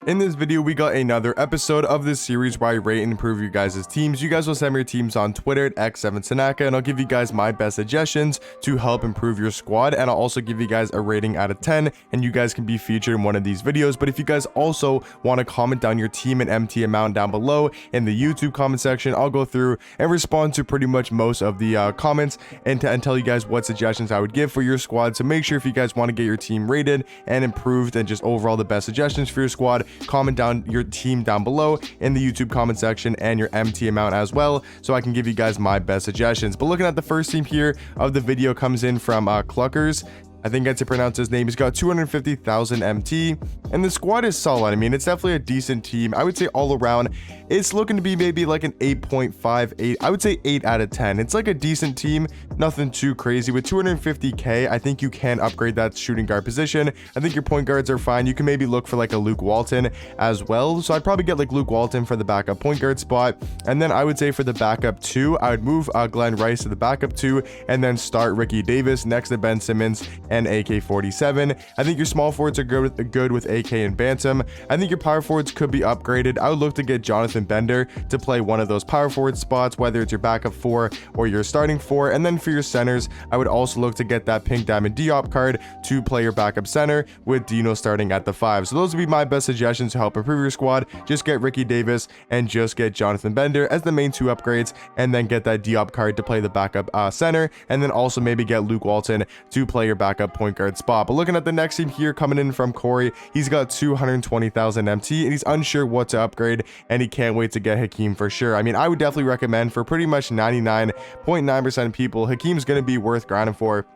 In this video, we got another episode of this series where I rate and improve you guys' teams. You guys will send me your teams on Twitter at X7Tanaka, and I'll give you guys my best suggestions to help improve your squad. And I'll also give you guys a rating out of 10, and you guys can be featured in one of these videos. But if you guys also want to comment down your team and MT amount down below in the YouTube comment section, I'll go through and respond to pretty much most of the comments and tell you guys what suggestions I would give for your squad. So make sure if you guys want to get your team rated and improved and just overall the best suggestions for your squad, comment down your team down below in the YouTube comment section and your MT amount as well, so I can give you guys my best suggestions. But looking at the first team here of the video comes in from Cluckers. I think that's to pronounce his name. He's got 250,000 MT, and the squad is solid. I mean, it's definitely a decent team. I would say all around, it's looking to be maybe like an 8.58. I would say 8 out of 10. It's like a decent team, nothing too crazy. With 250k, I think you can upgrade that shooting guard position. I think your point guards are fine. You can maybe look for like a Luke Walton as well. So I'd probably get like Luke Walton for the backup point guard spot. And then I would say for the backup 2, I would move Glenn Rice to the backup 2 and then start Ricky Davis next to Ben Simmons and AK-47. I think your small forwards are good with AK and Bantam. I think your power forwards could be upgraded. I would look to get Jonathan Bender to play one of those power forward spots, whether it's your backup 4 or your starting 4. And then for your centers, I would also look to get that pink diamond Diop card to play your backup center with Dino starting at the 5. So those would be my best suggestions to help improve your squad. Just get Ricky Davis and just get Jonathan Bender as the main 2 upgrades, and then get that Diop card to play the backup center, and then also maybe get Luke Walton to play your backup point guard spot. But looking at the next team here coming in from Corey, he's got 220,000 MT and he's unsure what to upgrade, and he can't wait to get Hakeem for sure. I mean, I would definitely recommend for pretty much 99.9% of people, Hakeem's going to be worth grinding for.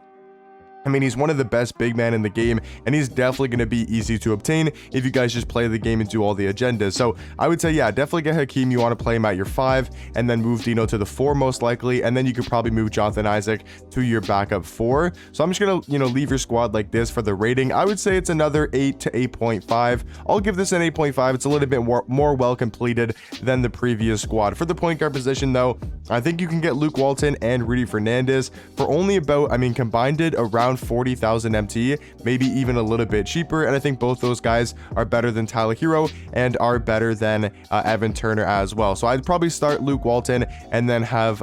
I mean, he's one of the best big men in the game, and he's definitely going to be easy to obtain if you guys just play the game and do all the agendas. So I would say, yeah, definitely get Hakeem. You want to play him at your 5 and then move Dino to the 4 most likely, and then you could probably move Jonathan Isaac to your backup 4. So I'm just going to, leave your squad like this for the rating. I would say it's another 8 to 8.5. I'll give this an 8.5. It's a little bit more well completed than the previous squad. For the point guard position, though, I think you can get Luke Walton and Rudy Fernandez for only about, combined around 40,000 MT, maybe even a little bit cheaper. And I think both those guys are better than Tyler Hero and are better than Evan Turner as well. So I'd probably start Luke Walton and then have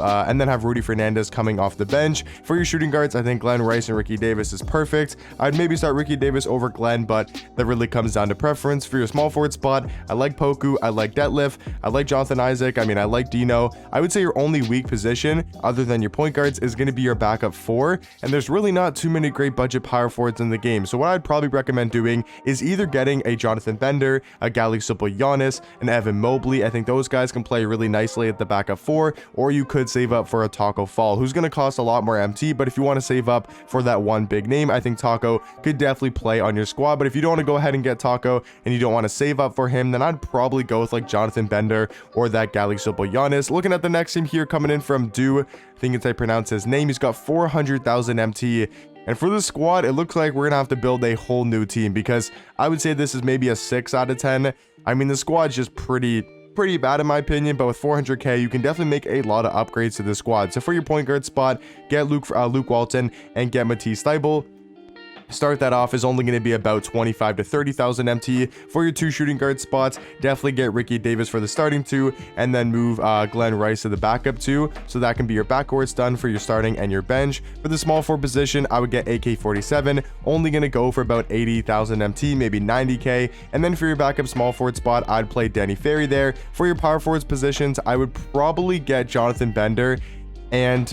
Rudy Fernandez coming off the bench. For your shooting guards, I think Glenn Rice and Ricky Davis is perfect. I'd maybe start Ricky Davis over Glenn, but that really comes down to preference. For your small forward spot, I like Poku, I like Detlef, I like Jonathan Isaac, I like Dino. I would say your only weak position other than your point guards is going to be your backup 4, and there's really not too many great budget power forwards in the game. So what I'd probably recommend doing is either getting a Jonathan Bender, a Gali Giannis, and Evan Mobley. I think those guys can play really nicely at the backup 4, or you could save up for a Taco Fall, who's going to cost a lot more MT, but if you want to save up for that one big name, I think Taco could definitely play on your squad. But if you don't want to go ahead and get Taco and you don't want to save up for him, then I'd probably go with like Jonathan Bender or that Gali Giannis. Looking at the next team here coming in from Do, I think it's how I pronounce his name. He's got 400,000 MT. And for the squad, it looks like we're going to have to build a whole new team, because I would say this is maybe a 6 out of 10. The squad's just pretty bad in my opinion, but with 400k, you can definitely make a lot of upgrades to the squad. So for your point guard spot, get Luke Walton and get Matisse Thybulle. Start that off is only going to be about 25 to 30,000 MT. For your 2 shooting guard spots, definitely get Ricky Davis for the starting 2, and then move Glenn Rice to the backup 2, so that can be your backcourts done for your starting and your bench. For the small forward position, I would get AK-47, only going to go for about 80,000 MT, maybe 90k. And then for your backup small forward spot, I'd play Danny Ferry there. For your power forwards positions, I would probably get Jonathan Bender and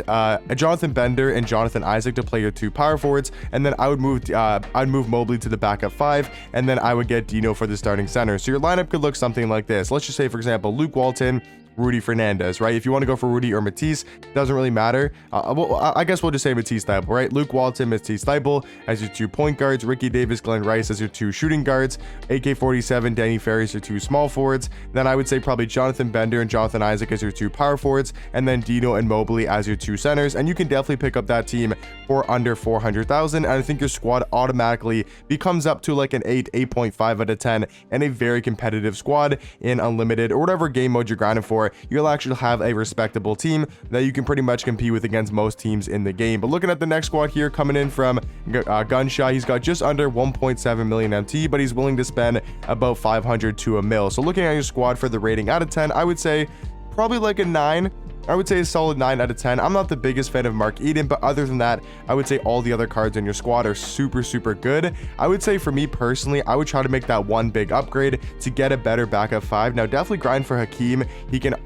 Jonathan Isaac to play your 2 power forwards, and then I would move Mobley to the backup 5, and then I would get Dino for the starting center. So your lineup could look something like this. Let's just say, for example, Luke Walton, Rudy Fernandez, right? If you want to go for Rudy or Matisse, doesn't really matter. Well, I guess we'll just say Matisse Thybulle, right? Luke Walton, Matisse Thybulle as your 2 point guards, Ricky Davis, Glenn Rice as your 2 shooting guards, AK-47, Danny Ferry as your 2 small forwards. Then I would say probably Jonathan Bender and Jonathan Isaac as your 2 power forwards, and then Dino and Mobley as your 2 centers. And you can definitely pick up that team for under 400,000, and I think your squad automatically becomes up to like an 8.5 out of 10, and a very competitive squad in unlimited or whatever game mode you're grinding for. 4, you'll actually have a respectable team that you can pretty much compete with against most teams in the game. But looking at the next squad here, coming in from Gunshot, he's got just under 1.7 million MT, but he's willing to spend about 500 to a mil. So looking at your squad for the rating out of 10, I would say probably like a 9. I would say a solid 9 out of 10. I'm not the biggest fan of Mark Eden, but other than that, I would say all the other cards in your squad are super good. I would say for me personally, I would try to make that one big upgrade to get a better backup 5. Now definitely grind for Hakeem. He can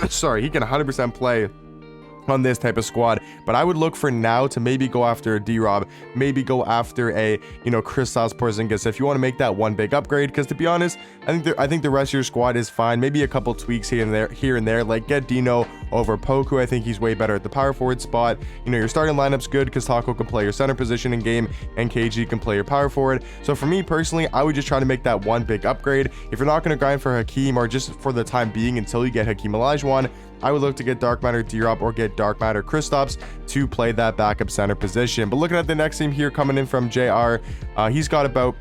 sorry, he can 100% play on this type of squad, but I would look for now to maybe go after a D-Rob, maybe go after a, Kristaps Porzingis if you want to make that one big upgrade, because to be honest, I think the rest of your squad is fine. Maybe a couple tweaks here and there, like get Dino over Poku. I think he's way better at the power forward spot. Your starting lineup's good because Taco can play your center position in game and KG can play your power forward. So for me personally, I would just try to make that one big upgrade. If you're not going to grind for Hakeem, or just for the time being until you get Hakeem Olajuwon, I would look to get Dark Matter D-Rob or get Dark Matter Kristaps to play that backup center position. But looking at the next team here, coming in from JR, he's got about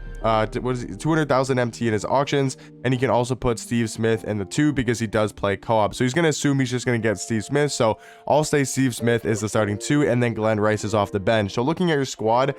200,000 MT in his auctions, and he can also put Steve Smith in the 2 because he does play co-op. So he's going to assume he's just going to get Steve Smith. So I'll say Steve Smith is the starting 2, and then Glenn Rice is off the bench. So looking at your squad,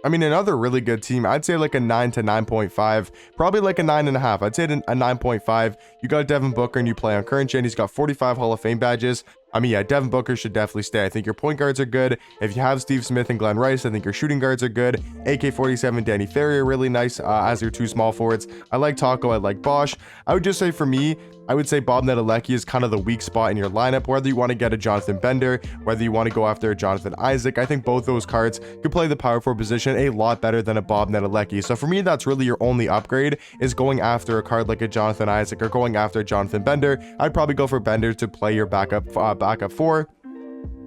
I mean, another really good team. I'd say like a 9 to 9.5, probably like a 9.5. I'd say a 9.5. You got Devin Booker and you play on current gen. He's got 45 Hall of Fame badges. I mean, yeah, Devin Booker should definitely stay. I think your point guards are good. If you have Steve Smith and Glenn Rice, I think your shooting guards are good. AK-47, Danny Ferry are really nice as your 2 small forwards. I like Taco. I like Bosch. I would just say for me, I would say Bob Nedelecki is kind of the weak spot in your lineup, whether you want to get a Jonathan Bender, whether you want to go after a Jonathan Isaac. I think both those cards could play the power forward position a lot better than a Bob Nedelecki. So for me, that's really your only upgrade, is going after a card like a Jonathan Isaac or going after a Jonathan Bender. I'd probably go for Bender to play your backup 4.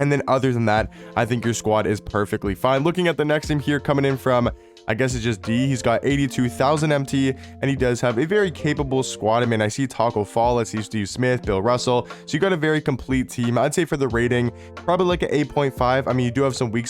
And then other than that, I think your squad is perfectly fine. Looking at the next team here, coming in from, I guess it's just D. He's got 82,000 MT, and he does have a very capable squad. I mean, I see Taco Fall, I see Steve Smith, Bill Russell. So you got a very complete team. I'd say for the rating, probably like an 8.5. I mean, you do have some weak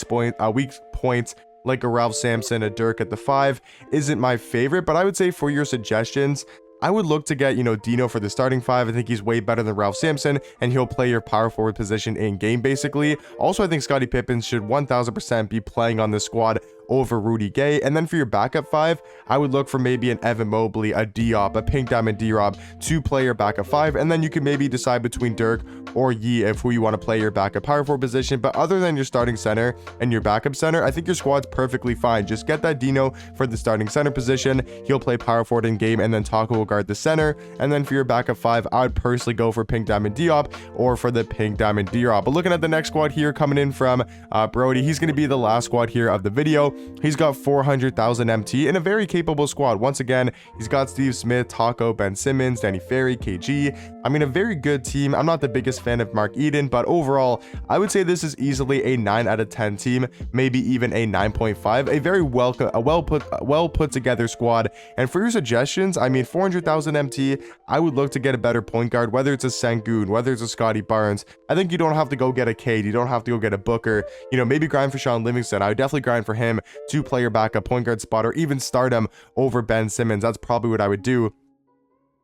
points like a Ralph Sampson, a Dirk at the 5. Isn't my favorite, but I would say for your suggestions, I would look to get, Dino for the starting 5. I think he's way better than Ralph Sampson, and he'll play your power forward position in game, basically. Also, I think Scottie Pippen should 1000% be playing on this squad over Rudy Gay. And then for your backup 5, I would look for maybe an Evan Mobley, a Diop, a Pink Diamond D-Rob to play your backup 5. And then you can maybe decide between Dirk or Yee if who you want to play your backup power forward position. But other than your starting center and your backup center, I think your squad's perfectly fine. Just get that Dino for the starting center position. He'll play power forward in game, and then Taco will guard the center. And then for your backup 5, I would personally go for Pink Diamond Diop or for the Pink Diamond D-Rob. But looking at the next squad here, coming in from Brody, he's going to be the last squad here of the video. He's got 400,000 MT in a very capable squad. Once again, he's got Steve Smith, Taco, Ben Simmons, Danny Ferry, KG. I mean, a very good team. I'm not the biggest fan of Mark Eden, but overall, I would say this is easily a 9 out of 10 team, maybe even a 9.5. A very well put together squad. And for your suggestions, I mean, 400,000 MT, I would look to get a better point guard, whether it's a Sengun, whether it's a Scotty Barnes. I think you don't have to go get a Cade. You don't have to go get a Booker. Maybe grind for Sean Livingston. I would definitely grind for him to play your backup point guard spot, or even start him over Ben Simmons. That's probably what I would do.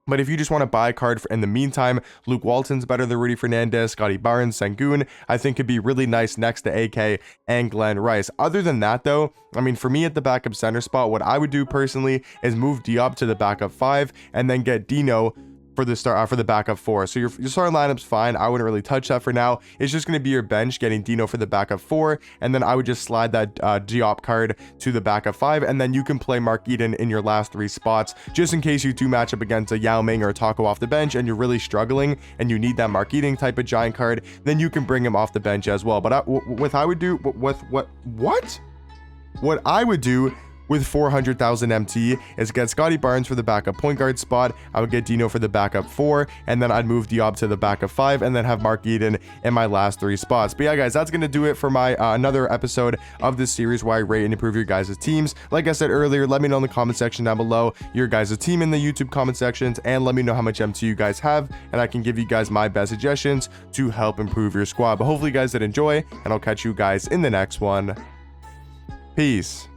But if you just want to buy a card in the meantime, Luke Walton's better than Rudy Fernandez, Scotty Barnes, Sengun, I think could be really nice next to AK and Glenn Rice. Other than that, though, I mean, for me at the backup center spot, what I would do personally is move Diop to the backup 5 and then get Dino for the backup 4. So your starting lineup's fine. I wouldn't really touch that for now. It's just going to be your bench getting Dino for the backup 4, and then I would just slide that Diop card to the backup 5, and then you can play Mark Eden in your last 3 spots, just in case you do match up against a Yao Ming or a Taco off the bench and you're really struggling and you need that Mark Eden type of giant card, then you can bring him off the bench as well. But what I would do with 400,000 MT is get Scotty Barnes for the backup point guard spot. I would get Dino for the backup 4, and then I'd move Diop to the backup 5, and then have Mark Eden in my last 3 spots. But yeah, guys, that's going to do it for my another episode of this series where I rate and improve your guys' teams. Like I said earlier, let me know in the comment section down below your guys' team in the YouTube comment sections, and let me know how much MT you guys have, and I can give you guys my best suggestions to help improve your squad. But hopefully you guys did enjoy, and I'll catch you guys in the next one. Peace.